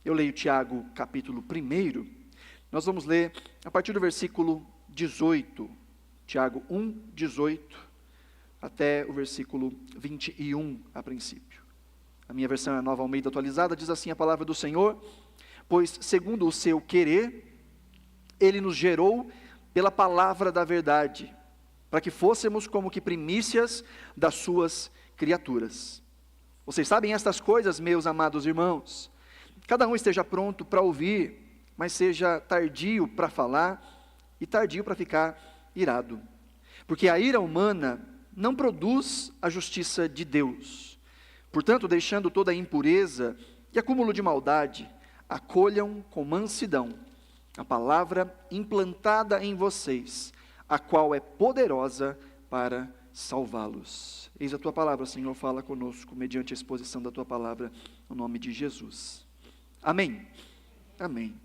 eu leio Tiago capítulo 1, nós vamos ler a partir do versículo 18, Tiago 1, 18, até o versículo 21 a princípio. A minha versão é a Nova Almeida atualizada, diz assim a palavra do Senhor: pois segundo o seu querer, Ele nos gerou pela palavra da verdade, para que fôssemos como que primícias das suas criaturas. Vocês sabem estas coisas, meus amados irmãos. Cada um esteja pronto para ouvir, mas seja tardio para falar e tardio para ficar irado. Porque a ira humana não produz a justiça de Deus. Portanto, deixando toda a impureza e acúmulo de maldade, acolham com mansidão a palavra implantada em vocês, a qual é poderosa para salvá-los. Eis a tua palavra, Senhor, fala conosco, mediante a exposição da tua palavra, no nome de Jesus. Amém. Amém.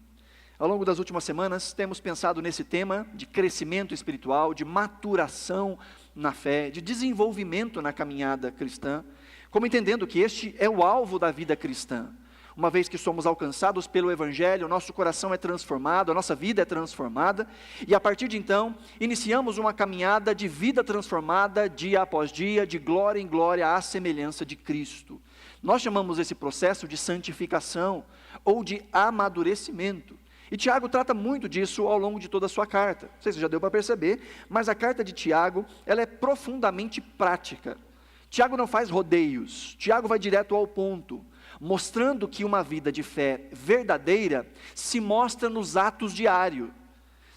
Ao longo das últimas semanas, temos pensado nesse tema de crescimento espiritual, de maturação na fé, de desenvolvimento na caminhada cristã, como entendendo que este é o alvo da vida cristã. Uma vez que somos alcançados pelo Evangelho, nosso coração é transformado, a nossa vida é transformada, e a partir de então, iniciamos uma caminhada de vida transformada, dia após dia, de glória em glória, à semelhança de Cristo. Nós chamamos esse processo de santificação, ou de amadurecimento. E Tiago trata muito disso ao longo de toda a sua carta. Não sei se já deu para perceber, mas a carta de Tiago, ela é profundamente prática. Tiago não faz rodeios, Tiago vai direto ao ponto, mostrando que uma vida de fé verdadeira se mostra nos atos diários,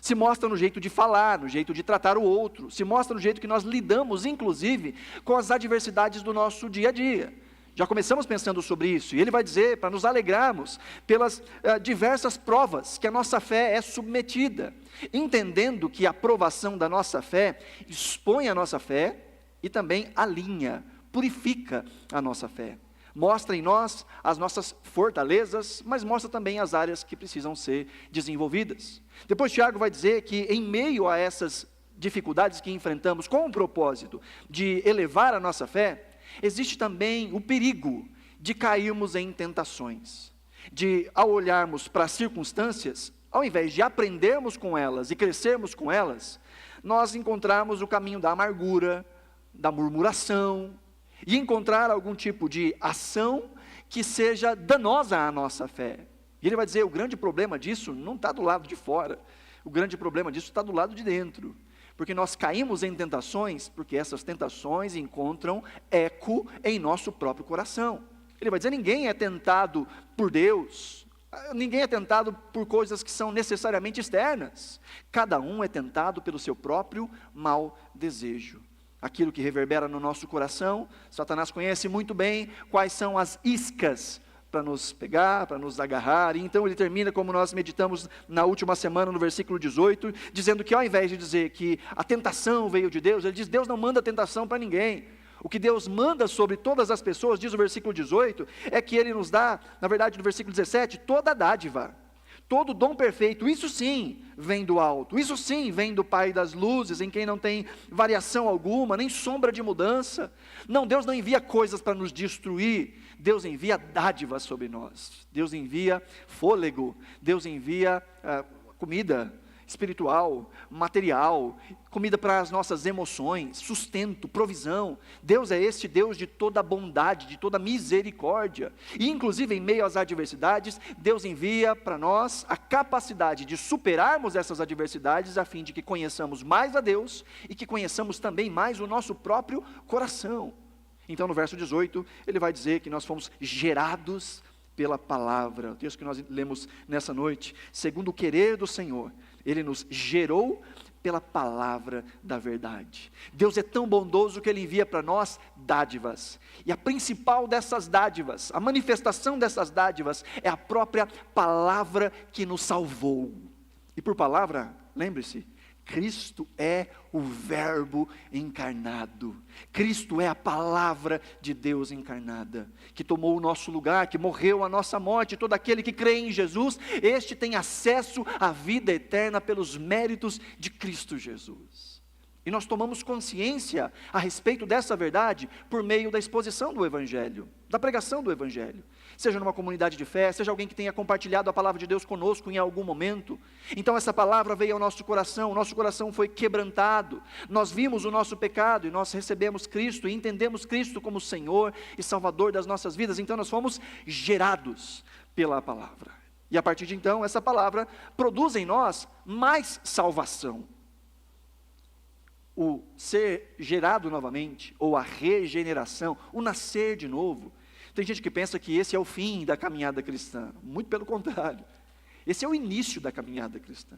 se mostra no jeito de falar, no jeito de tratar o outro, se mostra no jeito que nós lidamos, inclusive, com as adversidades do nosso dia a dia. Já começamos pensando sobre isso, e ele vai dizer para nos alegrarmos pelas diversas provas que a nossa fé é submetida, entendendo que a provação da nossa fé expõe a nossa fé e também alinha, purifica a nossa fé. Mostra em nós as nossas fortalezas, mas mostra também as áreas que precisam ser desenvolvidas. Depois Tiago vai dizer que em meio a essas dificuldades que enfrentamos com o propósito de elevar a nossa fé, existe também o perigo de cairmos em tentações, de ao olharmos para as circunstâncias, ao invés de aprendermos com elas e crescermos com elas, nós encontrarmos o caminho da amargura, da murmuração, e encontrar algum tipo de ação que seja danosa à nossa fé. E ele vai dizer, o grande problema disso não está do lado de fora, o grande problema disso está do lado de dentro, porque nós caímos em tentações, porque essas tentações encontram eco em nosso próprio coração. Ele vai dizer, ninguém é tentado por Deus, ninguém é tentado por coisas que são necessariamente externas, cada um é tentado pelo seu próprio mau desejo. Aquilo que reverbera no nosso coração, Satanás conhece muito bem quais são as iscas para nos pegar, para nos agarrar, e então ele termina como nós meditamos na última semana no versículo 18, dizendo que ao invés de dizer que a tentação veio de Deus, ele diz, Deus não manda tentação para ninguém. O que Deus manda sobre todas as pessoas, diz o versículo 18, é que Ele nos dá, na verdade no versículo 17, toda a dádiva. Todo dom perfeito, isso sim vem do alto, isso sim vem do Pai das luzes, em quem não tem variação alguma, nem sombra de mudança. Não, Deus não envia coisas para nos destruir, Deus envia dádivas sobre nós, Deus envia fôlego, Deus envia comida espiritual, material, comida para as nossas emoções, sustento, provisão. Deus é esse Deus de toda bondade, de toda misericórdia, e inclusive em meio às adversidades, Deus envia para nós a capacidade de superarmos essas adversidades, a fim de que conheçamos mais a Deus, e que conheçamos também mais o nosso próprio coração. Então no verso 18, ele vai dizer que nós fomos gerados pela palavra, o texto que nós lemos nessa noite, segundo o querer do Senhor, Ele nos gerou pela palavra da verdade. Deus é tão bondoso que Ele envia para nós dádivas, e a principal dessas dádivas, a manifestação dessas dádivas, é a própria palavra que nos salvou. E por palavra, lembre-se, Cristo é o Verbo encarnado, Cristo é a palavra de Deus encarnada, que tomou o nosso lugar, que morreu a nossa morte. Todo aquele que crê em Jesus, este tem acesso à vida eterna pelos méritos de Cristo Jesus. E nós tomamos consciência a respeito dessa verdade por meio da exposição do Evangelho, da pregação do Evangelho. Seja numa comunidade de fé, seja alguém que tenha compartilhado a palavra de Deus conosco em algum momento. Então essa palavra veio ao nosso coração, o nosso coração foi quebrantado. Nós vimos o nosso pecado e nós recebemos Cristo e entendemos Cristo como Senhor e Salvador das nossas vidas. Então nós fomos gerados pela palavra. E a partir de então, essa palavra produz em nós mais salvação. O ser gerado novamente, ou a regeneração, o nascer de novo. Tem gente que pensa que esse é o fim da caminhada cristã. Muito pelo contrário. Esse é o início da caminhada cristã.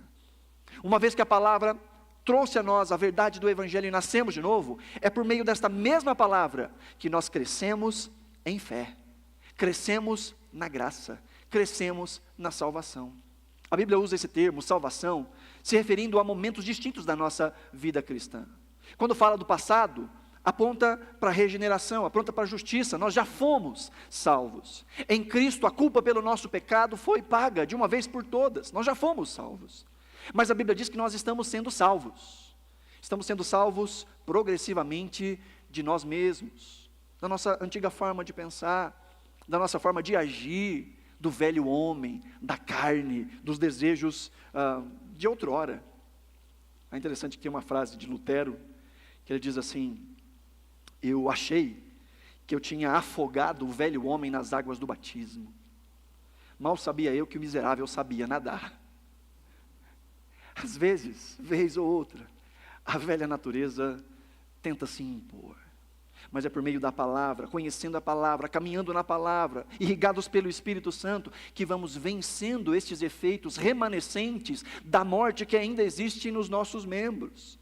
Uma vez que a palavra trouxe a nós a verdade do Evangelho e nascemos de novo, é por meio desta mesma palavra que nós crescemos em fé, crescemos na graça, crescemos na salvação. A Bíblia usa esse termo, salvação, se referindo a momentos distintos da nossa vida cristã. Quando fala do passado, aponta para a regeneração, aponta para a justiça. Nós já fomos salvos. Em Cristo, a culpa pelo nosso pecado foi paga de uma vez por todas. Nós já fomos salvos. Mas a Bíblia diz que nós estamos sendo salvos. Estamos sendo salvos progressivamente de nós mesmos, da nossa antiga forma de pensar, da nossa forma de agir, do velho homem, da carne, dos desejos de outrora. É interessante que tem uma frase de Lutero, que ele diz assim: eu achei que eu tinha afogado o velho homem nas águas do batismo. Mal sabia eu que o miserável sabia nadar. Às vezes, vez ou outra, a velha natureza tenta se impor. Mas é por meio da palavra, conhecendo a palavra, caminhando na palavra, irrigados pelo Espírito Santo, que vamos vencendo estes efeitos remanescentes da morte que ainda existe nos nossos membros.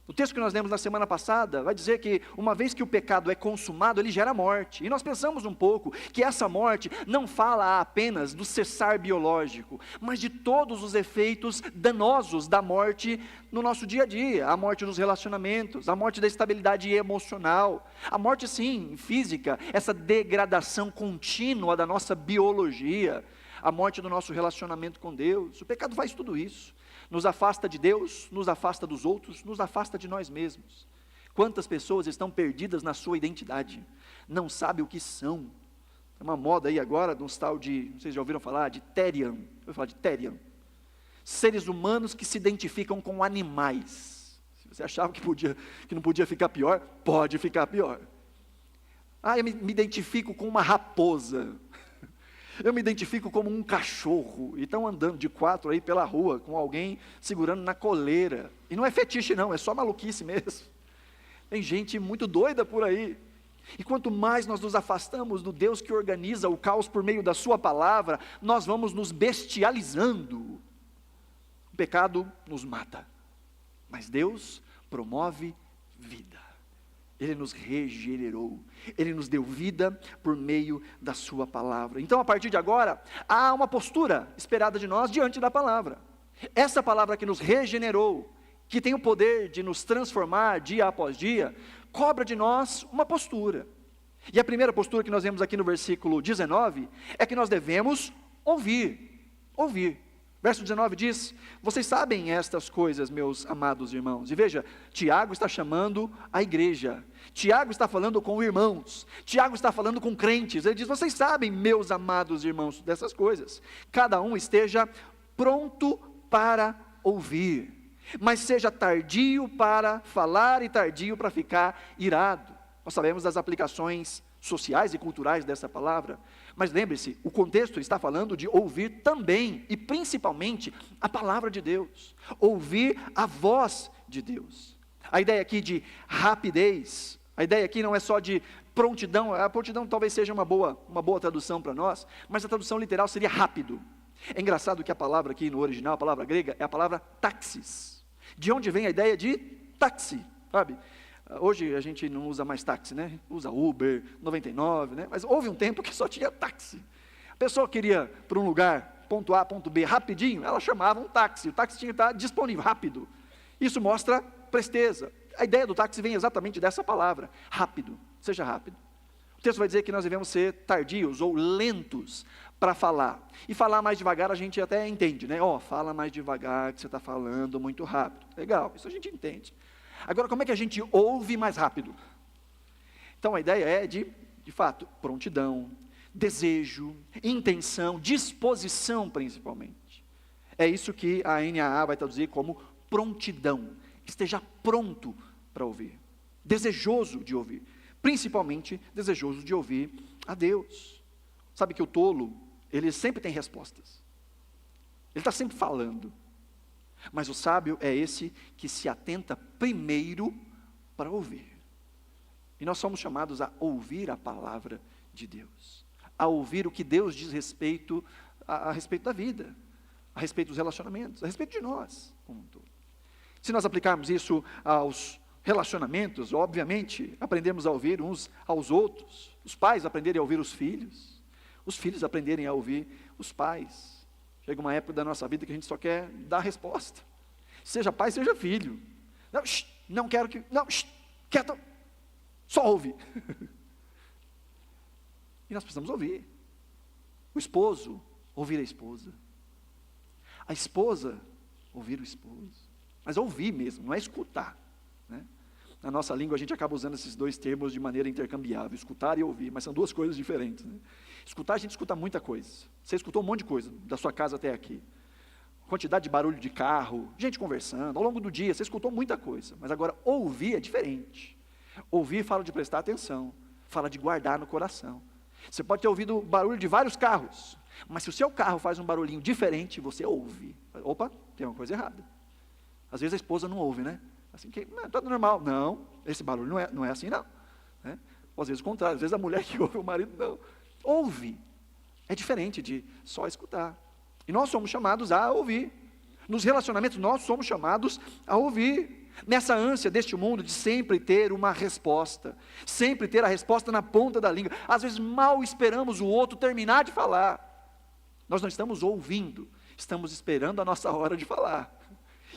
O texto que nós lemos na semana passada vai dizer que uma vez que o pecado é consumado, ele gera morte. E nós pensamos um pouco que essa morte não fala apenas do cessar biológico, mas de todos os efeitos danosos da morte no nosso dia a dia. A morte nos relacionamentos, a morte da estabilidade emocional, a morte sim, física, essa degradação contínua da nossa biologia, a morte do nosso relacionamento com Deus. O pecado faz tudo isso. Nos afasta de Deus, nos afasta dos outros, nos afasta de nós mesmos. Quantas pessoas estão perdidas na sua identidade, não sabem o que são. É uma moda aí agora, de uns tal de, vocês já ouviram falar, de Therian. Eu vou falar de Therian. Seres humanos que se identificam com animais. Se você achava que não podia ficar pior, pode ficar pior. Eu me identifico com uma raposa. Eu me identifico como um cachorro, e estão andando de quatro aí pela rua, com alguém segurando na coleira, e não é fetiche não, é só maluquice mesmo. Tem gente muito doida por aí, e quanto mais nós nos afastamos do Deus que organiza o caos por meio da sua palavra, nós vamos nos bestializando. O pecado nos mata, mas Deus promove vida. Ele nos regenerou, Ele nos deu vida por meio da sua palavra. Então, a partir de agora, há uma postura esperada de nós diante da palavra. Essa palavra que nos regenerou, que tem o poder de nos transformar dia após dia, cobra de nós uma postura. E a primeira postura que nós vemos aqui no versículo 19, é que nós devemos ouvir. Verso 19 diz: vocês sabem estas coisas, meus amados irmãos. E veja, Tiago está chamando a igreja. Tiago está falando com irmãos. Tiago está falando com crentes. Ele diz: vocês sabem, meus amados irmãos, dessas coisas. Cada um esteja pronto para ouvir, mas seja tardio para falar e tardio para ficar irado. Nós sabemos das aplicações sociais e culturais dessa palavra, mas lembre-se, o contexto está falando de ouvir também, e principalmente, a palavra de Deus, ouvir a voz de Deus. A ideia aqui de rapidez, a ideia aqui não é só de prontidão, a prontidão talvez seja uma boa tradução para nós, mas a tradução literal seria rápido. É engraçado que a palavra aqui no original, a palavra grega, é a palavra táxis, de onde vem a ideia de táxi, sabe? Hoje a gente não usa mais táxi, né? Usa Uber, 99, né? Mas houve um tempo que só tinha táxi. A pessoa queria ir para um lugar, ponto A, ponto B, rapidinho, ela chamava um táxi. O táxi tinha que estar disponível, rápido. Isso mostra presteza. A ideia do táxi vem exatamente dessa palavra, rápido, seja rápido. O texto vai dizer que nós devemos ser tardios ou lentos para falar. E falar mais devagar a gente até entende, né? Fala mais devagar que você está falando muito rápido. Legal, isso a gente entende. Agora, como é que a gente ouve mais rápido? Então, a ideia é de fato, prontidão, desejo, intenção, disposição principalmente. É isso que a NAA vai traduzir como prontidão. Esteja pronto para ouvir, desejoso de ouvir, principalmente desejoso de ouvir a Deus. Sabe que o tolo, ele sempre tem respostas, ele está sempre falando, mas o sábio é esse que se atenta primeiro para ouvir. E nós somos chamados a ouvir a palavra de Deus, a ouvir o que Deus diz a respeito da vida, a respeito dos relacionamentos, a respeito de nós como um todo. Se nós aplicarmos isso aos relacionamentos, obviamente, aprendemos a ouvir uns aos outros, os pais aprenderem a ouvir os filhos aprenderem a ouvir os pais. Chega uma época da nossa vida que a gente só quer dar resposta, seja pai, seja filho. Não, não quero que, não, quieto, só ouve. E nós precisamos ouvir. O esposo, ouvir a esposa. A esposa, ouvir o esposo. Mas ouvir mesmo, não é escutar, né? Na nossa língua a gente acaba usando esses dois termos de maneira intercambiável, escutar e ouvir, mas são duas coisas diferentes, né? Escutar, a gente escuta muita coisa. Você escutou um monte de coisa, da sua casa até aqui. Quantidade de barulho de carro, gente conversando, ao longo do dia, você escutou muita coisa. Mas agora, ouvir é diferente. Ouvir fala de prestar atenção, fala de guardar no coração. Você pode ter ouvido barulho de vários carros, mas se o seu carro faz um barulhinho diferente, você ouve. Opa, tem uma coisa errada. Às vezes a esposa não ouve, né? Assim, que não, tudo normal. Não, esse barulho não é assim não, né? Ou às vezes o contrário, às vezes a mulher que ouve, o marido não. Ouve, é diferente de só escutar. E nós somos chamados a ouvir. Nos relacionamentos nós somos chamados a ouvir. Nessa ânsia deste mundo de sempre ter uma resposta, sempre ter a resposta na ponta da língua. Às vezes mal esperamos o outro terminar de falar. Nós não estamos ouvindo, estamos esperando a nossa hora de falar.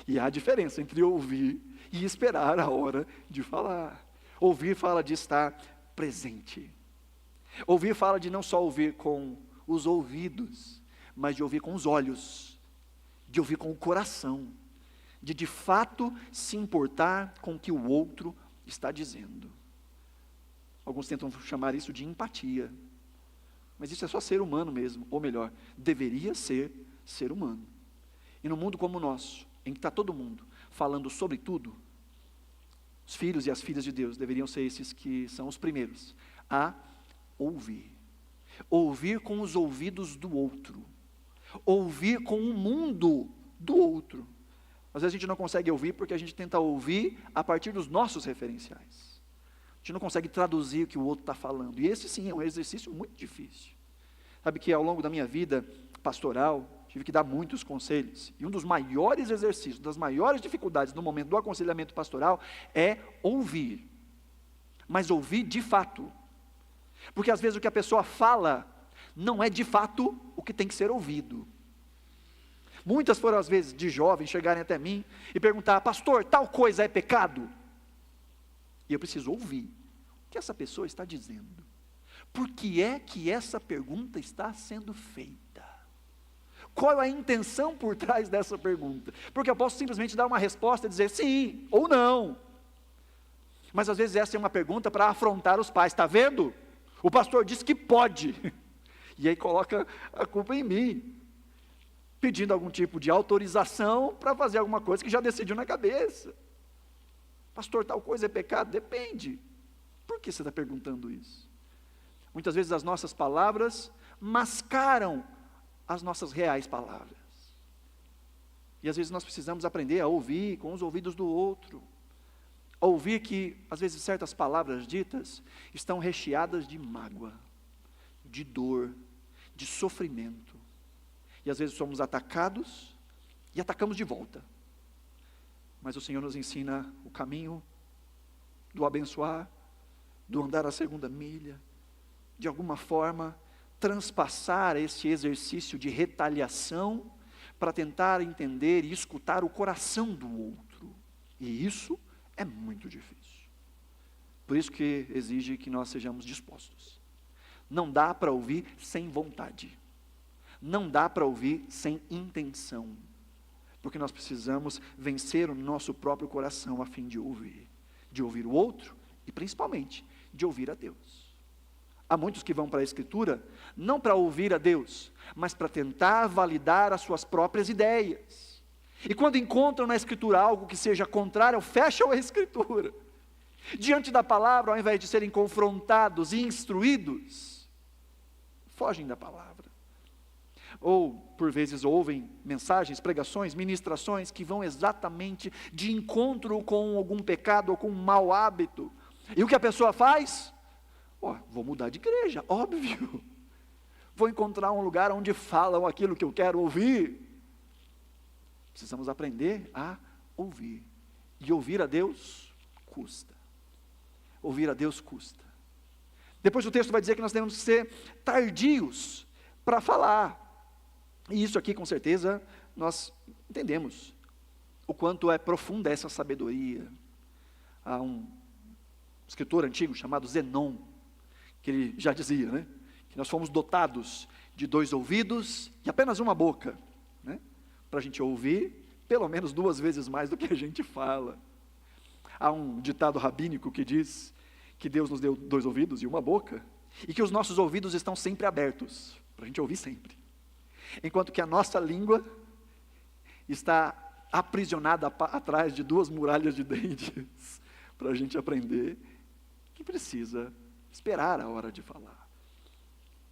E há diferença entre ouvir e esperar a hora de falar. Ouvir fala de estar presente. Ouvir fala de não só ouvir com os ouvidos, mas de ouvir com os olhos, de ouvir com o coração, de fato se importar com o que o outro está dizendo. Alguns tentam chamar isso de empatia, mas isso é só ser humano mesmo, ou melhor, deveria ser humano. E no mundo como o nosso, em que está todo mundo falando sobre tudo, os filhos e as filhas de Deus deveriam ser esses que são os primeiros a ouvir. Ouvir com os ouvidos do outro, ouvir com o mundo do outro. Às vezes a gente não consegue ouvir porque a gente tenta ouvir a partir dos nossos referenciais. A gente não consegue traduzir o que o outro está falando. E esse sim é um exercício muito difícil. Sabe que ao longo da minha vida pastoral, tive que dar muitos conselhos. E um dos maiores exercícios, das maiores dificuldades no momento do aconselhamento pastoral é ouvir. Mas ouvir de fato. Porque às vezes o que a pessoa fala não é de fato o que tem que ser ouvido. Muitas foram as vezes de jovens chegarem até mim e perguntar: pastor, tal coisa é pecado? E eu preciso ouvir o que essa pessoa está dizendo. Por que é que essa pergunta está sendo feita? Qual é a intenção por trás dessa pergunta? Porque eu posso simplesmente dar uma resposta e dizer sim ou não. Mas às vezes essa é uma pergunta para afrontar os pais. Está vendo? O pastor disse que pode. E aí coloca a culpa em mim, pedindo algum tipo de autorização para fazer alguma coisa que já decidiu na cabeça. Pastor, tal coisa é pecado? Depende. Por que você está perguntando isso? Muitas vezes as nossas palavras mascaram as nossas reais palavras. E às vezes nós precisamos aprender a ouvir com os ouvidos do outro. A ouvir que, às vezes, certas palavras ditas estão recheadas de mágoa, de dor, de sofrimento. E às vezes somos atacados e atacamos de volta. Mas o Senhor nos ensina o caminho do abençoar, do andar a segunda milha, de alguma forma transpassar esse exercício de retaliação para tentar entender e escutar o coração do outro. E isso é muito difícil. Por isso que exige que nós sejamos dispostos. Não dá para ouvir sem vontade. Não dá para ouvir sem intenção. Porque nós precisamos vencer o nosso próprio coração a fim de ouvir o outro e principalmente de ouvir a Deus. Há muitos que vão para a Escritura, não para ouvir a Deus, mas para tentar validar as suas próprias ideias. E quando encontram na Escritura algo que seja contrário, fecham a Escritura. Diante da palavra, ao invés de serem confrontados e instruídos, fogem da palavra. Ou, por vezes, ouvem mensagens, pregações, ministrações que vão exatamente de encontro com algum pecado ou com um mau hábito. E o que a pessoa faz? Vou mudar de igreja, óbvio. Vou encontrar um lugar onde falam aquilo que eu quero ouvir. Precisamos aprender a ouvir. E ouvir a Deus custa. Ouvir a Deus custa. Depois o texto vai dizer que nós temos que ser tardios para falar. E isso aqui, com certeza, nós entendemos o quanto é profunda essa sabedoria. Há um escritor antigo chamado Zenon, que ele já dizia, né, que nós fomos dotados de 2 ouvidos e apenas uma boca, né, para a gente ouvir pelo menos 2 vezes mais do que a gente fala. Há um ditado rabínico que diz que Deus nos deu 2 ouvidos e uma boca, e que os nossos ouvidos estão sempre abertos, para a gente ouvir sempre. Enquanto que a nossa língua está aprisionada atrás de 2 muralhas de dentes, para a gente aprender que precisa esperar a hora de falar.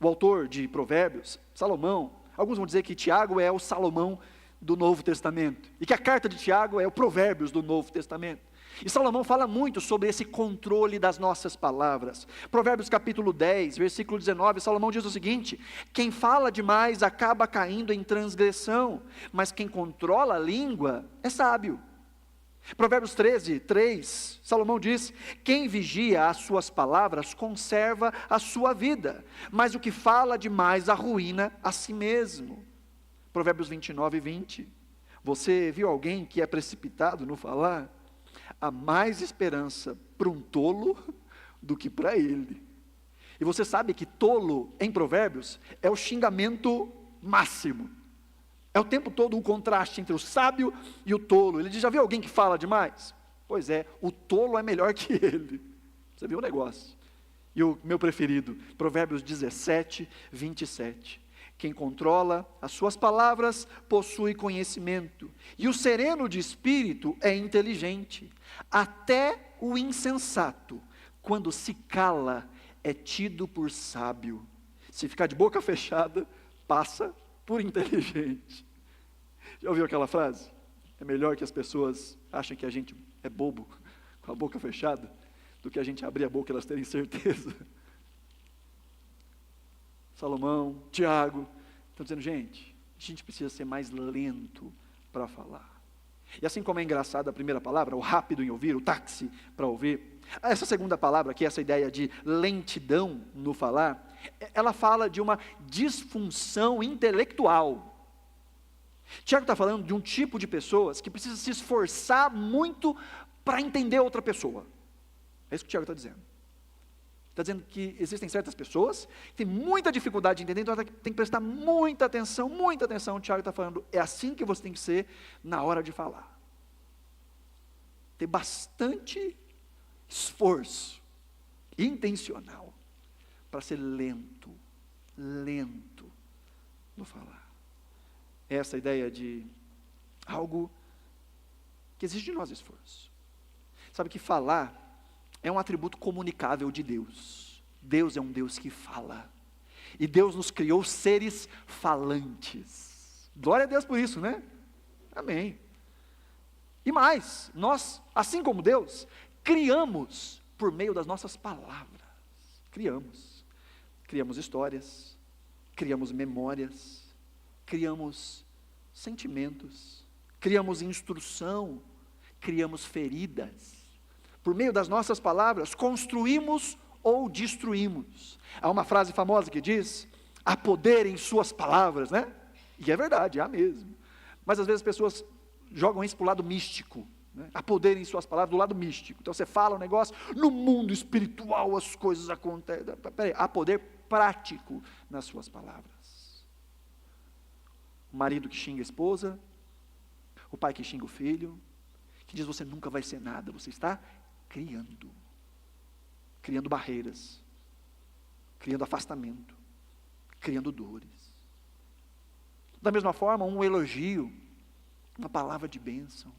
O autor de Provérbios, Salomão, alguns vão dizer que Tiago é o Salomão do Novo Testamento, e que a carta de Tiago é o Provérbios do Novo Testamento. E Salomão fala muito sobre esse controle das nossas palavras. Provérbios capítulo 10, versículo 19, Salomão diz o seguinte: quem fala demais acaba caindo em transgressão, mas quem controla a língua é sábio. Provérbios 13, 3, Salomão diz: quem vigia as suas palavras conserva a sua vida, mas o que fala demais arruína a si mesmo. Provérbios 29, 20, você viu alguém que é precipitado no falar? Há mais esperança para um tolo do que para ele. E você sabe que tolo, em Provérbios, é o xingamento máximo. É o tempo todo o contraste entre o sábio e o tolo. Ele diz: já viu alguém que fala demais? Pois é, o tolo é melhor que ele. Você viu o negócio. E o meu preferido, Provérbios 17, 27. Quem controla as suas palavras possui conhecimento, e o sereno de espírito é inteligente. Até o insensato, quando se cala, é tido por sábio. Se ficar de boca fechada, passa por inteligente. Já ouviu aquela frase? É melhor que as pessoas achem que a gente é bobo com a boca fechada, do que a gente abrir a boca e elas terem certeza. Salomão, Tiago, estão dizendo: gente, a gente precisa ser mais lento para falar. E assim como é engraçada a primeira palavra, o rápido em ouvir, o táxi para ouvir, essa segunda palavra aqui, essa ideia de lentidão no falar, ela fala de uma disfunção intelectual. Tiago está falando de um tipo de pessoas que precisa se esforçar muito para entender outra pessoa. É isso que o Tiago está dizendo. Está dizendo que existem certas pessoas que têm muita dificuldade de entender, então tem que prestar muita atenção, muita atenção. O Tiago está falando, é assim que você tem que ser na hora de falar. Ter bastante esforço intencional para ser lento no falar. Essa ideia de algo que exige de nós esforço. Sabe que falar é um atributo comunicável de Deus. Deus é um Deus que fala. E Deus nos criou seres falantes. Glória a Deus por isso, né? Amém. E mais, nós, assim como Deus, criamos por meio das nossas palavras. Criamos histórias, criamos memórias, criamos sentimentos, criamos instrução, criamos feridas. Por meio das nossas palavras, construímos ou destruímos. Há uma frase famosa que diz: há poder em suas palavras, né? E é verdade, há mesmo. Mas às vezes as pessoas jogam isso para o lado místico, né? Há poder em suas palavras, do lado místico. Então você fala um negócio, no mundo espiritual as coisas acontecem. Peraí, há poder prático nas suas palavras. O marido que xinga a esposa, O pai que xinga o filho, que diz você nunca vai ser nada, você está criando barreiras, criando afastamento, criando dores. Da mesma forma, um elogio, uma palavra de bênção.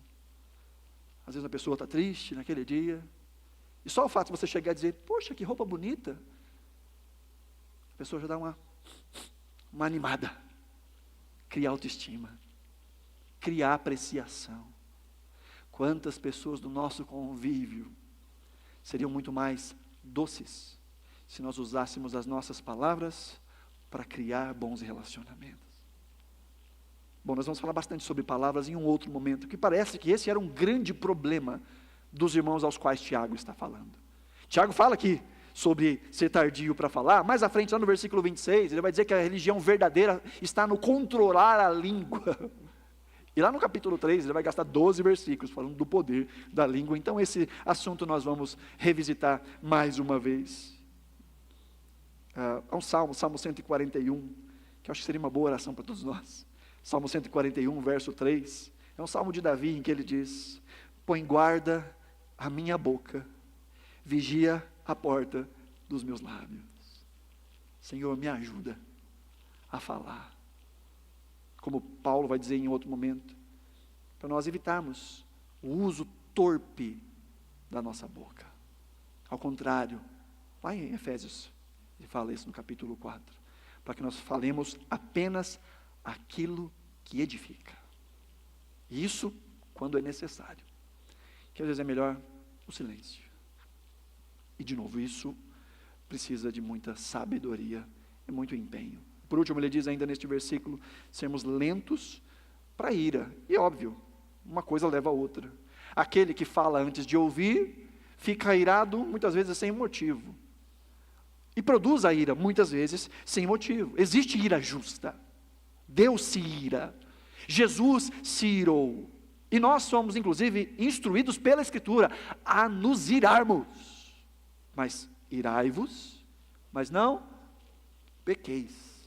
Às vezes a pessoa está triste naquele dia, e só o fato de você chegar e dizer, poxa, que roupa bonita, a pessoa já dá uma animada, cria autoestima, cria apreciação. Quantas pessoas do nosso convívio seriam muito mais doces se nós usássemos as nossas palavras para criar bons relacionamentos. Bom, nós vamos falar bastante sobre palavras em um outro momento, que parece que esse era um grande problema dos irmãos aos quais Tiago está falando. Tiago fala aqui sobre ser tardio para falar, mais à frente, lá no versículo 26, ele vai dizer que a religião verdadeira está no controlar a língua. E lá no capítulo 3, ele vai gastar 12 versículos falando do poder da língua. Então esse assunto nós vamos revisitar mais uma vez. Há um salmo, Salmo 141, que eu acho que seria uma boa oração para todos nós. Salmo 141, verso 3, é um salmo de Davi em que ele diz, põe guarda a minha boca, vigia a porta dos meus lábios. Senhor, me ajuda a falar. Como Paulo vai dizer em outro momento, para nós evitarmos o uso torpe da nossa boca. Ao contrário, lá em Efésios, ele fala isso no capítulo 4, para que nós falemos apenas aquilo que edifica. E isso quando é necessário. Que às vezes é melhor o silêncio. E de novo, isso precisa de muita sabedoria e muito empenho. Por último, ele diz ainda neste versículo, sermos lentos para a ira. E óbvio, uma coisa leva a outra. Aquele que fala antes de ouvir, fica irado muitas vezes sem motivo. E produz a ira muitas vezes sem motivo. Existe ira justa. Deus se ira. Jesus se irou. E nós somos inclusive instruídos pela Escritura a nos irarmos. Mas irai-vos, mas não pequeis.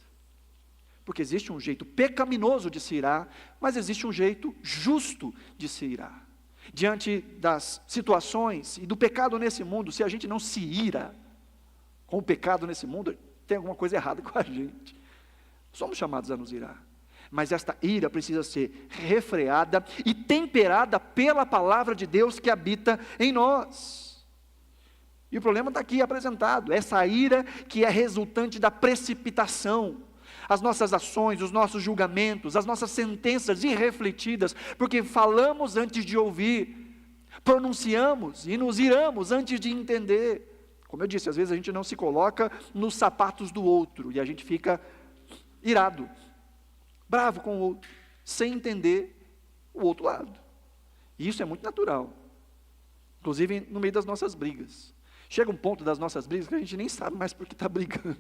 Porque existe um jeito pecaminoso de se irar, mas existe um jeito justo de se irar. Diante das situações e do pecado nesse mundo, se a gente não se ira com o pecado nesse mundo, tem alguma coisa errada com a gente. Somos chamados a nos irar. Mas esta ira precisa ser refreada e temperada pela palavra de Deus que habita em nós. E o problema está aqui apresentado, essa ira que é resultante da precipitação. As nossas ações, os nossos julgamentos, as nossas sentenças irrefletidas, porque falamos antes de ouvir, pronunciamos e nos iramos antes de entender. Como eu disse, às vezes a gente não se coloca nos sapatos do outro, e a gente fica irado, bravo com o outro, sem entender o outro lado. E isso é muito natural, inclusive no meio das nossas brigas. Chega um ponto das nossas brigas que a gente nem sabe mais por que está brigando.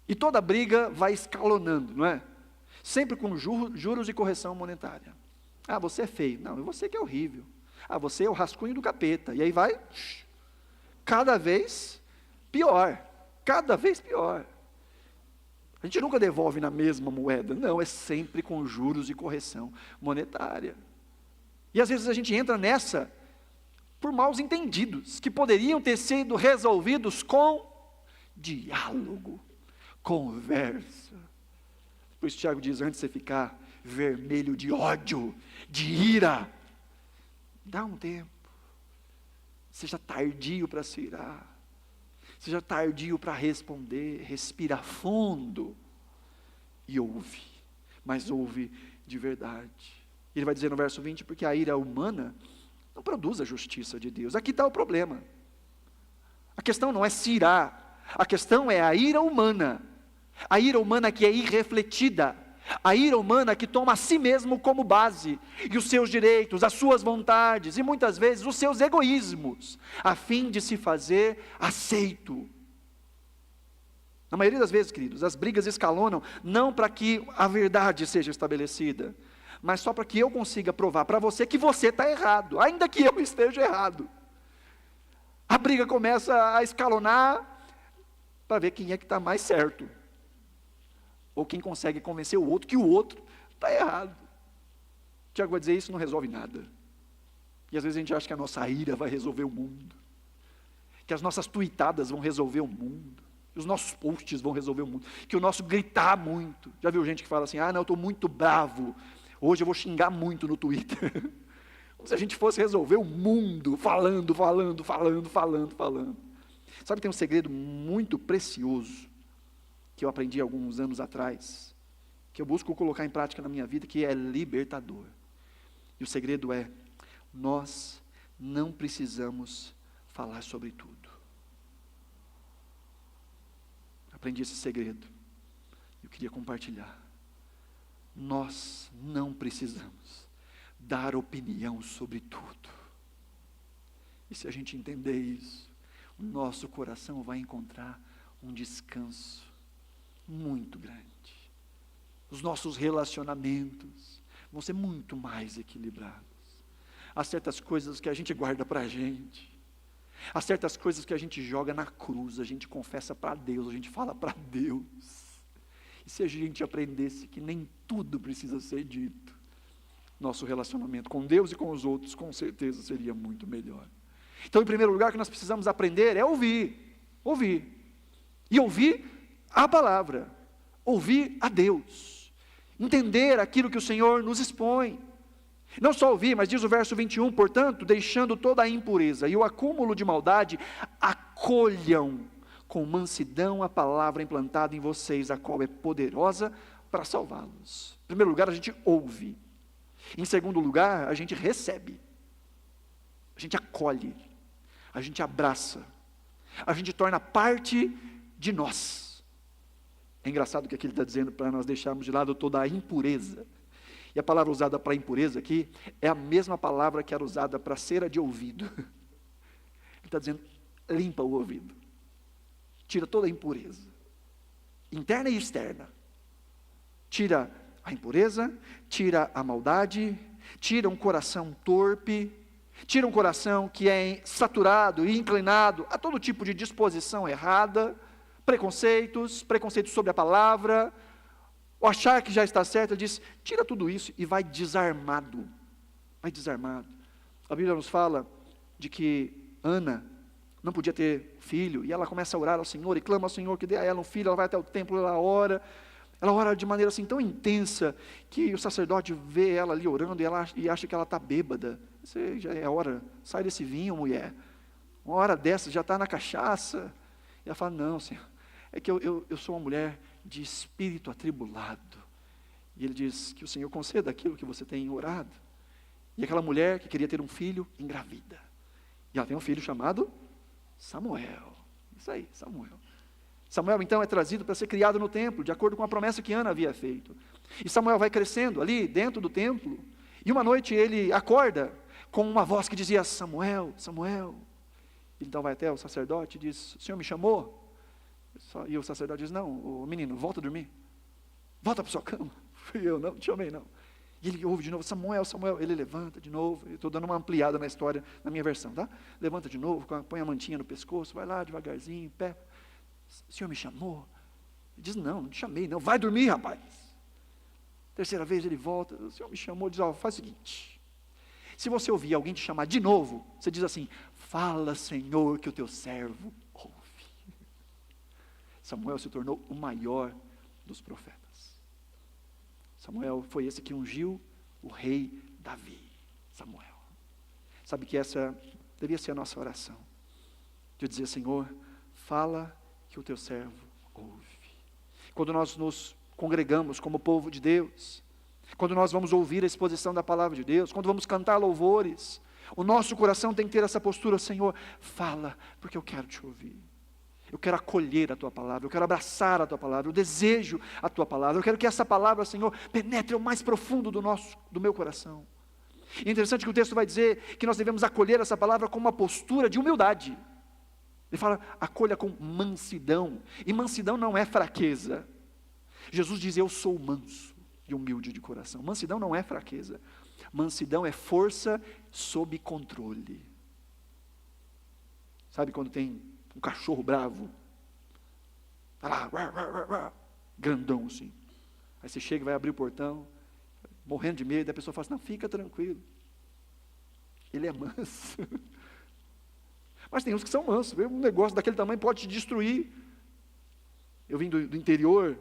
E toda briga vai escalonando, não é? Sempre com juros e correção monetária. Ah, você é feio. Não, você que é horrível. Ah, você é o rascunho do capeta. E aí vai, cada vez pior. Cada vez pior. A gente nunca devolve na mesma moeda. Não, é sempre com juros e correção monetária. E às vezes a gente entra nessa por maus entendidos, que poderiam ter sido resolvidos com diálogo, conversa. Por isso Tiago diz, antes de você ficar vermelho de ódio, de ira, dá um tempo, seja tardio para se irar, seja tardio para responder, respira fundo e ouve, mas ouve de verdade. Ele vai dizer no verso 20, porque a ira humana não produz a justiça de Deus. Aqui está o problema. A questão não é se irar, a questão é a ira humana que é irrefletida, a ira humana que toma a si mesmo como base, e os seus direitos, as suas vontades, e muitas vezes os seus egoísmos, a fim de se fazer aceito. Na maioria das vezes, queridos, as brigas escalonam, não para que a verdade seja estabelecida, mas só para que eu consiga provar para você que você está errado, ainda que eu esteja errado. A briga começa a escalonar, para ver quem é que está mais certo, ou quem consegue convencer o outro que o outro está errado. Tiago vai dizer, isso não resolve nada. E às vezes a gente acha que a nossa ira vai resolver o mundo, que as nossas tuitadas vão resolver o mundo, que os nossos posts vão resolver o mundo, que o nosso gritar muito. Já viu gente que fala assim, não, eu estou muito bravo, hoje eu vou xingar muito no Twitter. Como se a gente fosse resolver o mundo, falando. Sabe, tem um segredo muito precioso, que eu aprendi alguns anos atrás, que eu busco colocar em prática na minha vida, que é libertador. E o segredo é, nós não precisamos falar sobre tudo. Aprendi esse segredo, eu queria compartilhar. Nós não precisamos dar opinião sobre tudo. E se a gente entender isso, o nosso coração vai encontrar um descanso muito grande. Os nossos relacionamentos vão ser muito mais equilibrados. Há certas coisas que a gente guarda para a gente. Há certas coisas que a gente joga na cruz, a gente confessa para Deus, a gente fala para Deus. E se a gente aprendesse que nem tudo precisa ser dito, nosso relacionamento com Deus e com os outros, com certeza seria muito melhor. Então, em primeiro lugar, o que nós precisamos aprender é ouvir. E ouvir a palavra, ouvir a Deus, entender aquilo que o Senhor nos expõe. Não só ouvir, mas diz o verso 21, portanto, deixando toda a impureza e o acúmulo de maldade, acolham com mansidão a palavra implantada em vocês, a qual é poderosa para salvá-los. Em primeiro lugar, a gente ouve. Em segundo lugar, a gente recebe. A gente acolhe. A gente abraça. A gente torna parte de nós. É engraçado que aqui ele está dizendo para nós deixarmos de lado toda a impureza. E a palavra usada para impureza aqui é a mesma palavra que era usada para cera de ouvido. Ele está dizendo, limpa o ouvido. Tira toda a impureza, interna e externa. Tira a impureza, tira a maldade, tira um coração torpe, tira um coração que é saturado e inclinado a todo tipo de disposição errada, preconceitos sobre a palavra, ou achar que já está certo. Ele diz, tira tudo isso e vai desarmado. A Bíblia nos fala de que Ana não podia ter filho, e ela começa a orar ao Senhor, e clama ao Senhor que dê a ela um filho. Ela vai até o templo, ela ora de maneira assim tão intensa, que o sacerdote vê ela ali orando, e acha que ela está bêbada. Você já é hora, sai desse vinho, mulher, uma hora dessa, já está na cachaça. E ela fala, não, Senhor, é que eu sou uma mulher de espírito atribulado. E ele diz, que o Senhor conceda aquilo que você tem orado. E aquela mulher que queria ter um filho, engravida, e ela tem um filho chamado Samuel. Isso aí, Samuel. Samuel então é trazido para ser criado no templo, de acordo com a promessa que Ana havia feito. E Samuel vai crescendo ali dentro do templo, e uma noite ele acorda com uma voz que dizia, Samuel, Samuel. Então vai até o sacerdote e diz, o Senhor me chamou? E o sacerdote diz, não, o menino, volta a dormir, volta para a sua cama. Fui eu, não te chamei não. E ele ouve de novo, Samuel, Samuel. Ele levanta de novo. Eu estou dando uma ampliada na história, na minha versão, tá? Levanta de novo, põe a mantinha no pescoço, vai lá devagarzinho, pé. O Senhor me chamou? Ele diz, não te chamei não, vai dormir, rapaz. Terceira vez ele volta, o Senhor me chamou, diz, faz o seguinte, se você ouvir alguém te chamar de novo, você diz assim, fala, Senhor, que o teu servo ouve. Samuel se tornou o maior dos profetas. Samuel foi esse que ungiu o rei Davi. Samuel. Sabe que essa devia ser a nossa oração. De dizer, Senhor, fala que o teu servo ouve. Quando nós nos congregamos como povo de Deus, quando nós vamos ouvir a exposição da palavra de Deus, quando vamos cantar louvores, o nosso coração tem que ter essa postura, Senhor, fala, porque eu quero te ouvir. Eu quero acolher a tua palavra, eu quero abraçar a tua palavra, eu desejo a tua palavra, eu quero que essa palavra, Senhor, penetre o mais profundo do meu coração. E é interessante que o texto vai dizer que nós devemos acolher essa palavra com uma postura de humildade. Ele fala, acolha com mansidão, e mansidão não é fraqueza. Jesus diz, eu sou manso e humilde de coração. Mansidão não é fraqueza, mansidão é força sob controle. Sabe quando tem um cachorro bravo, tá lá, grandão assim, aí você chega e vai abrir o portão, morrendo de medo, e a pessoa fala assim, não, fica tranquilo, ele é manso. Mas tem uns que são mansos, um negócio daquele tamanho pode te destruir. Eu vim do interior,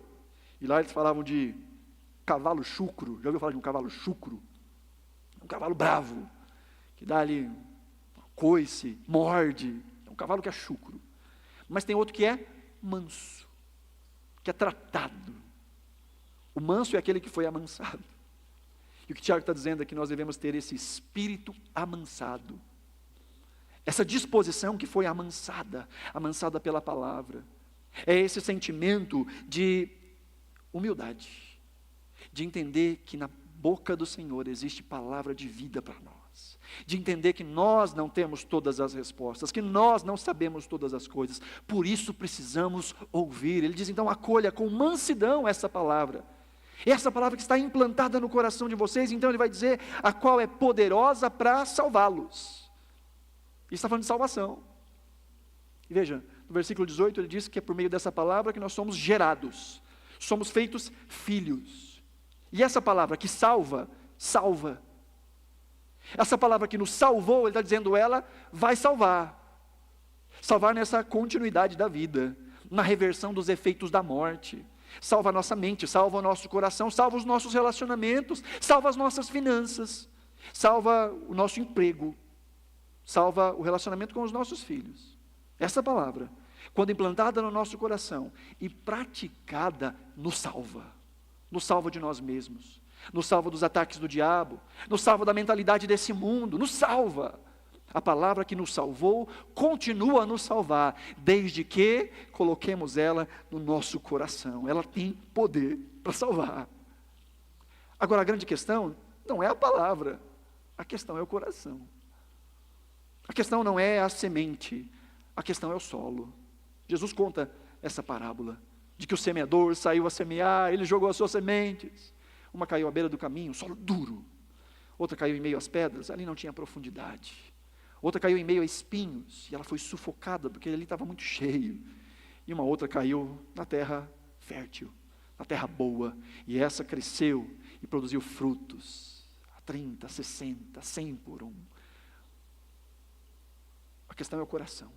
e lá eles falavam de cavalo chucro. Já ouviu falar de um cavalo chucro? Um cavalo bravo, que dá ali coice, morde. É um cavalo que é chucro. Mas tem outro que é manso, que é tratado. O manso é aquele que foi amansado. E o que Tiago está dizendo é que nós devemos ter esse espírito amansado. Essa disposição que foi amansada pela palavra. É esse sentimento de humildade, de entender que na boca do Senhor existe palavra de vida para nós, de entender que nós não temos todas as respostas, que nós não sabemos todas as coisas, por isso precisamos ouvir. Ele diz então, acolha com mansidão essa palavra que está implantada no coração de vocês. Então ele vai dizer, a qual é poderosa para salvá-los. Ele está falando de salvação. E veja, no versículo 18 ele diz que é por meio dessa palavra que nós somos gerados, somos feitos filhos. E essa palavra que salva, salva. Essa palavra que nos salvou, ele está dizendo, ela vai salvar. Salvar nessa continuidade da vida, na reversão dos efeitos da morte. Salva a nossa mente, salva o nosso coração, salva os nossos relacionamentos, salva as nossas finanças, salva o nosso emprego, salva o relacionamento com os nossos filhos. Essa palavra, quando implantada no nosso coração e praticada, nos salva de nós mesmos, nos salva dos ataques do diabo, nos salva da mentalidade desse mundo, nos salva. A palavra que nos salvou continua a nos salvar, desde que coloquemos ela no nosso coração. Ela tem poder para salvar. Agora, a grande questão não é a palavra, a questão é o coração. A questão não é a semente, a questão é o solo. Jesus conta essa parábola, de que o semeador saiu a semear, ele jogou as suas sementes. Uma caiu à beira do caminho, solo duro. Outra caiu em meio às pedras, ali não tinha profundidade. Outra caiu em meio a espinhos, e ela foi sufocada, porque ali estava muito cheio. E uma outra caiu na terra fértil, na terra boa, e essa cresceu e produziu frutos, a 30, 60, 100 por um. A questão é o coração.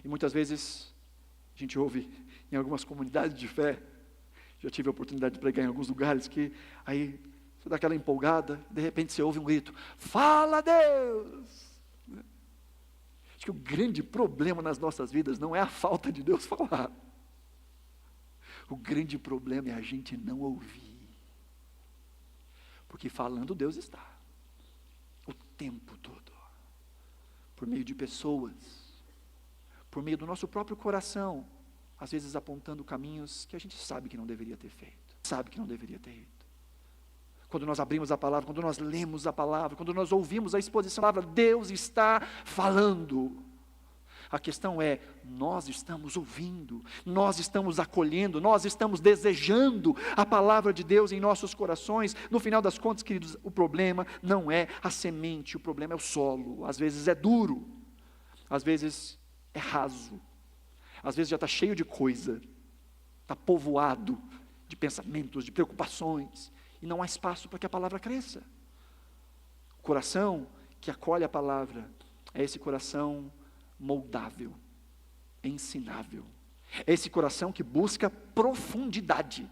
E muitas vezes, a gente ouve em algumas comunidades de fé, já tive a oportunidade de pregar em alguns lugares, que aí você dá aquela empolgada, de repente você ouve um grito, fala Deus! Acho que o grande problema nas nossas vidas não é a falta de Deus falar. O grande problema é a gente não ouvir. Porque falando Deus está, o tempo todo, por meio de pessoas, por meio do nosso próprio coração, às vezes apontando caminhos que a gente sabe que não deveria ter feito, sabe que não deveria ter ido. Quando nós abrimos a palavra, quando nós lemos a palavra, quando nós ouvimos a exposição da palavra, Deus está falando. A questão é, nós estamos ouvindo, nós estamos acolhendo, nós estamos desejando a palavra de Deus em nossos corações. No final das contas, queridos, o problema não é a semente, o problema é o solo. Às vezes é duro, às vezes é raso, às vezes já está cheio de coisa, está povoado de pensamentos, de preocupações, e não há espaço para que a palavra cresça. O coração que acolhe a palavra é esse coração moldável, ensinável. É esse coração que busca profundidade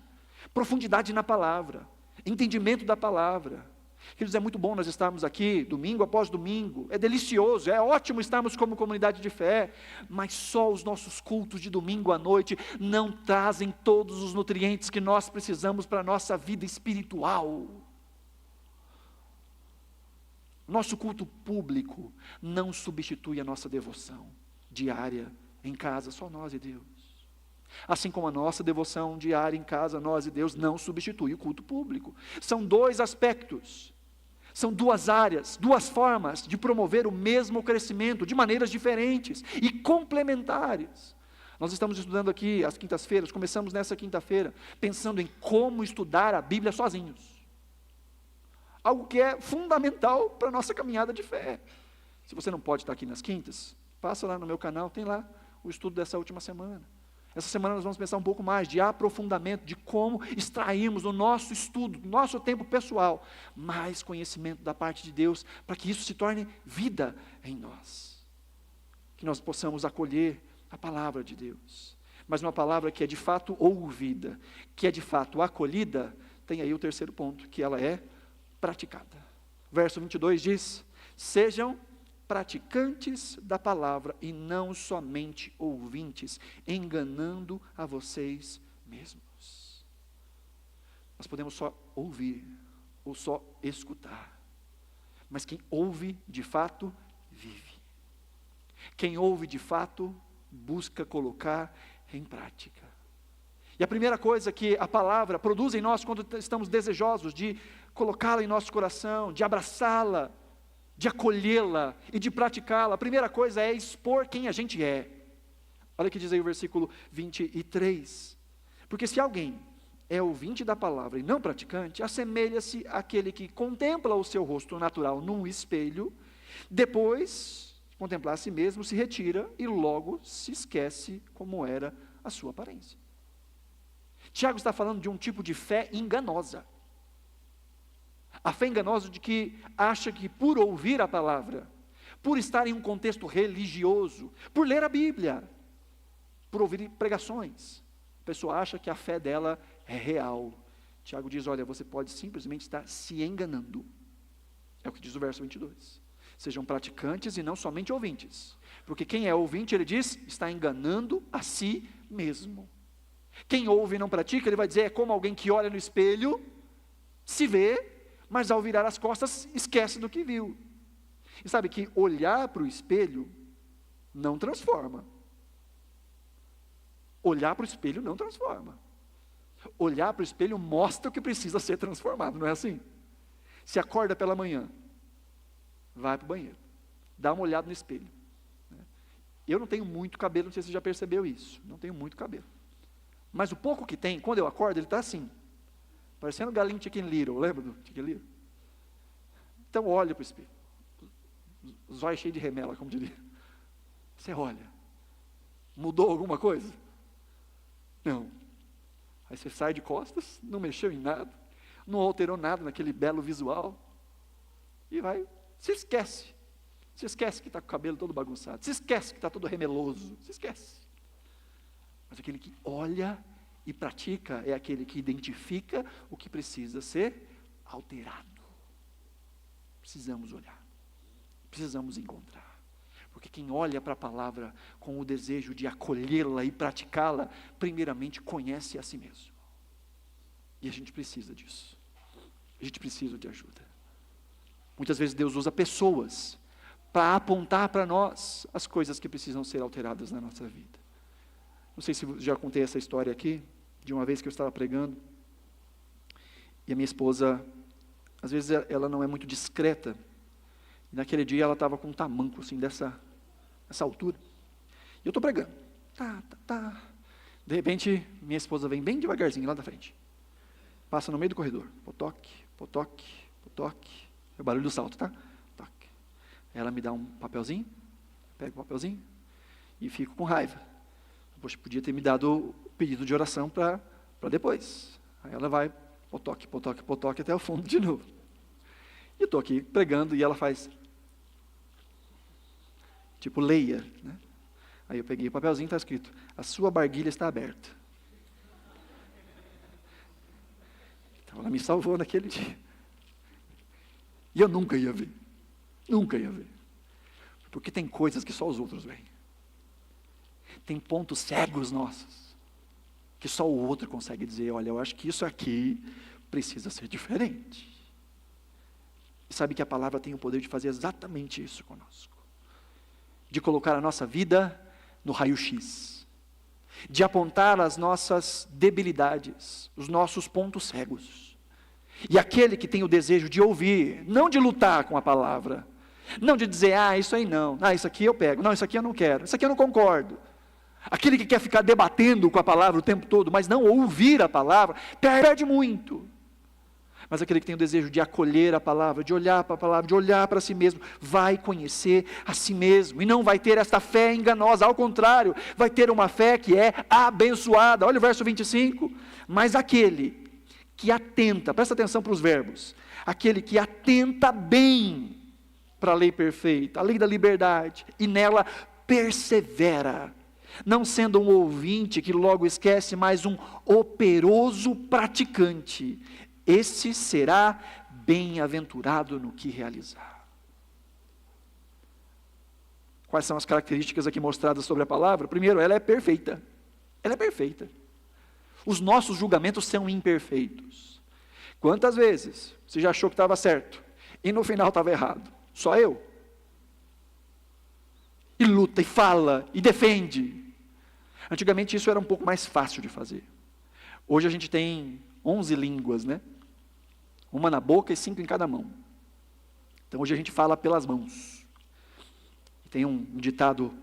na palavra, entendimento da palavra. Queridos, é muito bom nós estarmos aqui, domingo após domingo, é delicioso, é ótimo estarmos como comunidade de fé, mas só os nossos cultos de domingo à noite não trazem todos os nutrientes que nós precisamos para a nossa vida espiritual. Nosso culto público não substitui a nossa devoção diária em casa, só nós e Deus. Assim como a nossa devoção diária em casa, nós e Deus, não substitui o culto público. São dois aspectos, são duas áreas, duas formas de promover o mesmo crescimento, de maneiras diferentes e complementares. Nós estamos estudando aqui às quintas-feiras, começamos nessa quinta-feira, pensando em como estudar a Bíblia sozinhos. Algo que é fundamental para a nossa caminhada de fé. Se você não pode estar aqui nas quintas, passa lá no meu canal, tem lá o estudo dessa última semana. Essa semana nós vamos pensar um pouco mais de aprofundamento, de como extrairmos do nosso estudo, do nosso tempo pessoal, mais conhecimento da parte de Deus, para que isso se torne vida em nós. Que nós possamos acolher a palavra de Deus. Mas uma palavra que é de fato ouvida, que é de fato acolhida, tem aí o terceiro ponto, que ela é praticada. Verso 22 diz: sejam praticantes da palavra e não somente ouvintes, enganando a vocês mesmos. Nós podemos só ouvir ou só escutar, mas quem ouve de fato vive. Quem ouve de fato busca colocar em prática. E a primeira coisa que a palavra produz em nós quando estamos desejosos de colocá-la em nosso coração, de abraçá-la, de acolhê-la e de praticá-la, a primeira coisa é expor quem a gente é. Olha o que diz aí o versículo 23. Porque se alguém é ouvinte da palavra e não praticante, assemelha-se àquele que contempla o seu rosto natural num espelho, depois de contemplar a si mesmo, se retira e logo se esquece como era a sua aparência. Tiago está falando de um tipo de fé enganosa. A fé enganosa de que acha que por ouvir a palavra, por estar em um contexto religioso, por ler a Bíblia, por ouvir pregações, a pessoa acha que a fé dela é real. Tiago diz, olha, você pode simplesmente estar se enganando. É o que diz o verso 22. Sejam praticantes e não somente ouvintes. Porque quem é ouvinte, ele diz, está enganando a si mesmo. Quem ouve e não pratica, ele vai dizer, é como alguém que olha no espelho, se vê, mas ao virar as costas, esquece do que viu. E sabe que olhar para o espelho não transforma. Olhar para o espelho não transforma. Olhar para o espelho mostra o que precisa ser transformado, não é assim? Se acorda pela manhã, vai para o banheiro, dá uma olhada no espelho. Eu não tenho muito cabelo, não sei se você já percebeu isso, não tenho muito cabelo. Mas o pouco que tem, quando eu acordo, ele está assim, parecendo o galinho Chicken Little, lembra do Chicken Little? Então olha para o espelho, zóio cheio de remela, como diria. Você olha, mudou alguma coisa? Não. Aí você sai de costas, não mexeu em nada, não alterou nada naquele belo visual, e vai, se esquece que está com o cabelo todo bagunçado, se esquece que está todo remeloso, se esquece. Mas aquele que olha e pratica é aquele que identifica o que precisa ser alterado. Precisamos olhar, precisamos encontrar, porque quem olha para a palavra com o desejo de acolhê-la e praticá-la, primeiramente conhece a si mesmo, e a gente precisa disso, a gente precisa de ajuda. Muitas vezes Deus usa pessoas para apontar para nós as coisas que precisam ser alteradas na nossa vida. Não sei se já contei essa história aqui, de uma vez que eu estava pregando, e a minha esposa, às vezes ela não é muito discreta, e naquele dia ela estava com um tamanco assim, dessa altura, e eu estou pregando, de repente minha esposa vem bem devagarzinho lá da frente, passa no meio do corredor, potoque, é o barulho do salto, tá? Toque. Ela me dá um papelzinho, pego o papelzinho, e fico com raiva. Poxa, podia ter me dado o pedido de oração para depois. Aí ela vai, potoque, até o fundo de novo. E eu estou aqui pregando e ela faz, tipo, leia, né? Aí eu peguei o papelzinho e está escrito, a sua barguilha está aberta. Então ela me salvou naquele dia. E eu nunca ia ver. Porque tem coisas que só os outros veem. Tem pontos cegos nossos, que só o outro consegue dizer, olha, eu acho que isso aqui precisa ser diferente. E sabe que a palavra tem o poder de fazer exatamente isso conosco. De colocar a nossa vida no raio-x. De apontar as nossas debilidades, os nossos pontos cegos. E aquele que tem o desejo de ouvir, não de lutar com a palavra, não de dizer, isso aí não, isso aqui eu pego, não, isso aqui eu não quero, isso aqui eu não concordo. Aquele que quer ficar debatendo com a palavra o tempo todo, mas não ouvir a palavra, perde muito. mas aquele que tem o desejo de acolher a palavra, de olhar para a palavra, de olhar para si mesmo, vai conhecer a si mesmo, e não vai ter esta fé enganosa, ao contrário, vai ter uma fé que é abençoada. Olha o verso 25, mas aquele que atenta, presta atenção para os verbos, aquele que atenta bem para a lei perfeita, a lei da liberdade, e nela persevera, não sendo um ouvinte que logo esquece, mas um operoso praticante, esse será bem-aventurado no que realizar. Quais são as características aqui mostradas sobre a palavra? Primeiro, ela é perfeita. Ela é perfeita. Os nossos julgamentos são imperfeitos. Quantas vezes você já achou que estava certo e no final estava errado? Só eu? E luta, e fala, e defende. Antigamente isso era um pouco mais fácil de fazer. Hoje a gente tem 11 línguas, né? Uma na boca e 5 em cada mão. Então hoje a gente fala pelas mãos. E tem um ditado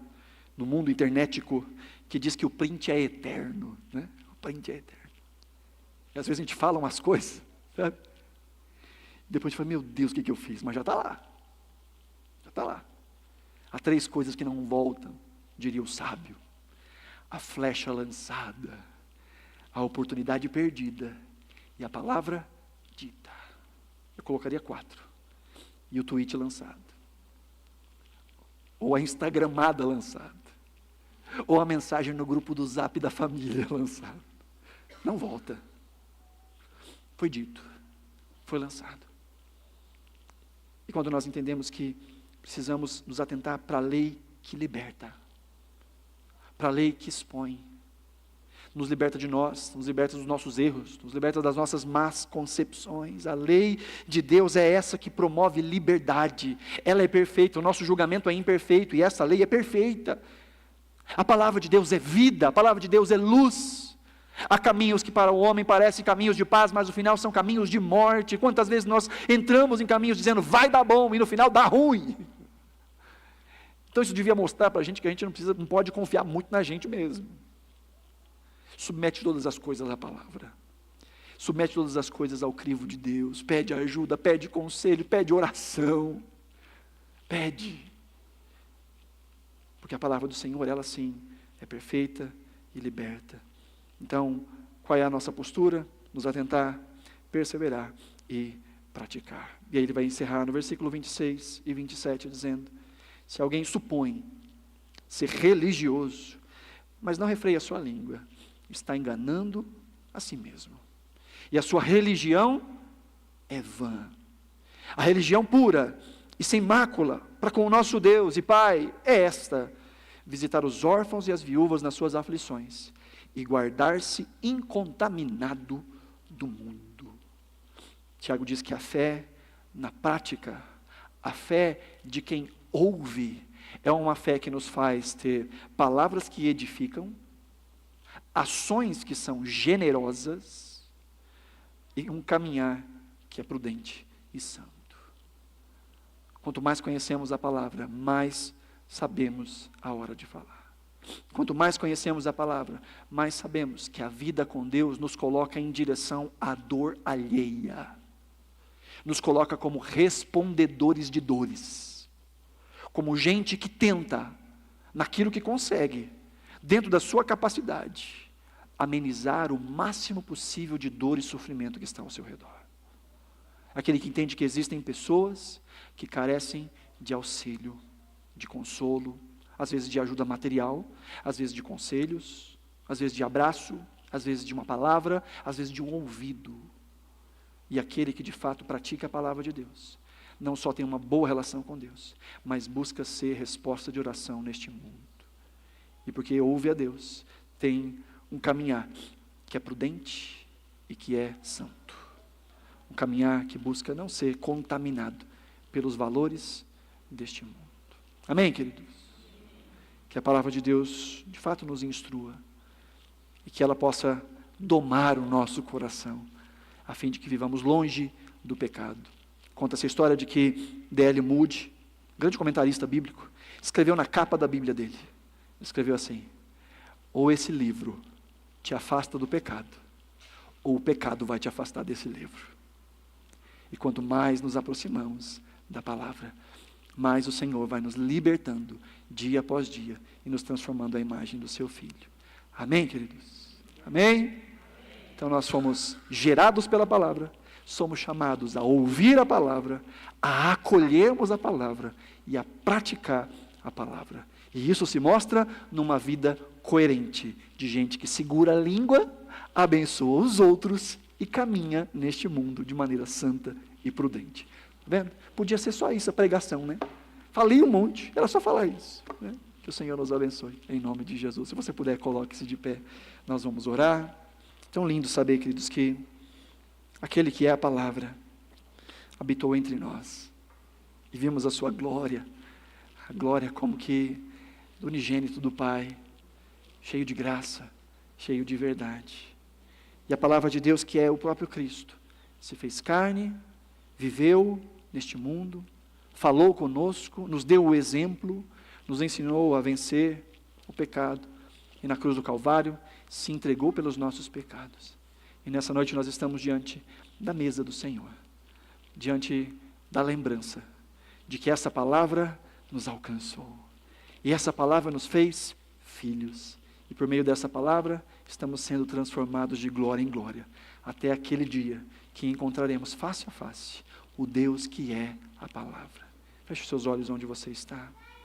no mundo internetico que diz que o print é eterno, né? O print é eterno. E às vezes a gente fala umas coisas, sabe? Depois a gente fala, meu Deus, o que eu fiz? Mas já está lá. Já está lá. Há 3 coisas que não voltam, diria o sábio: a flecha lançada, a oportunidade perdida e a palavra dita. Eu colocaria 4. E o tweet lançado. Ou a instagramada lançada. Ou a mensagem no grupo do Zap da família lançada. Não volta. Foi dito. Foi lançado. E quando nós entendemos que precisamos nos atentar para a lei que liberta, para a lei que expõe, nos liberta de nós, nos liberta dos nossos erros, nos liberta das nossas más concepções. A lei de Deus é essa que promove liberdade, ela é perfeita, o nosso julgamento é imperfeito, e essa lei é perfeita. A palavra de Deus é vida, a palavra de Deus é luz. Há caminhos que para o homem parecem caminhos de paz, mas no final são caminhos de morte. Quantas vezes nós entramos em caminhos dizendo, vai dar bom, e no final dá ruim. Então isso devia mostrar para a gente que a gente não pode confiar muito na gente mesmo. Submete todas as coisas à palavra. Submete todas as coisas ao crivo de Deus. Pede ajuda, pede conselho, pede oração. Pede. Porque a palavra do Senhor, ela sim, é perfeita e liberta. Então, qual é a nossa postura? Nos atentar, perseverar e praticar. E aí ele vai encerrar no versículo 26 e 27, dizendo, se alguém supõe ser religioso, mas não refreia a sua língua, está enganando a si mesmo. E a sua religião é vã. A religião pura e sem mácula para com o nosso Deus e Pai é esta: visitar os órfãos e as viúvas nas suas aflições e guardar-se incontaminado do mundo. Tiago diz que a fé na prática, a fé de quem ouve, é uma fé que nos faz ter palavras que edificam, ações que são generosas e um caminhar que é prudente e santo. Quanto mais conhecemos a palavra, mais sabemos a hora de falar. Quanto mais conhecemos a palavra, mais sabemos que a vida com Deus nos coloca em direção à dor alheia. Nos coloca como respondedores de dores. Como gente que tenta, naquilo que consegue, dentro da sua capacidade, amenizar o máximo possível de dor e sofrimento que está ao seu redor. Aquele que entende que existem pessoas que carecem de auxílio, de consolo, às vezes de ajuda material, às vezes de conselhos, às vezes de abraço, às vezes de uma palavra, às vezes de um ouvido. E aquele que de fato pratica a palavra de Deus, não só tem uma boa relação com Deus, mas busca ser resposta de oração neste mundo. E porque ouve a Deus, tem um caminhar que é prudente e que é santo. Um caminhar que busca não ser contaminado pelos valores deste mundo. Amém, queridos? Que a palavra de Deus, de fato, nos instrua. E que ela possa domar o nosso coração, a fim de que vivamos longe do pecado. Conta essa história de que D.L. Moody, grande comentarista bíblico, escreveu na capa da Bíblia dele. Escreveu assim: ou esse livro te afasta do pecado, ou o pecado vai te afastar desse livro. E quanto mais nos aproximamos da palavra, mais o Senhor vai nos libertando dia após dia e nos transformando à imagem do seu Filho. Amém, queridos? Amém? Então nós fomos gerados pela palavra, somos chamados a ouvir a palavra, a acolhermos a palavra e a praticar a palavra. E isso se mostra numa vida coerente, de gente que segura a língua, abençoa os outros e caminha neste mundo de maneira santa e prudente. Tá vendo? Podia ser só isso a pregação, né? Falei um monte, era só falar isso, né? Que o Senhor nos abençoe, em nome de Jesus. Se você puder, coloque-se de pé, nós vamos orar. Tão lindo saber, queridos, que aquele que é a palavra habitou entre nós e vimos a sua glória, a glória como que do unigênito do Pai, cheio de graça, cheio de verdade. E a palavra de Deus, que é o próprio Cristo, se fez carne, viveu neste mundo, falou conosco, nos deu o exemplo, nos ensinou a vencer o pecado, e na cruz do Calvário se entregou pelos nossos pecados. E nessa noite nós estamos diante da mesa do Senhor, diante da lembrança de que essa palavra nos alcançou. E essa palavra nos fez filhos. E por meio dessa palavra, estamos sendo transformados de glória em glória, até aquele dia que encontraremos face a face o Deus que é a palavra. Feche os seus olhos onde você está.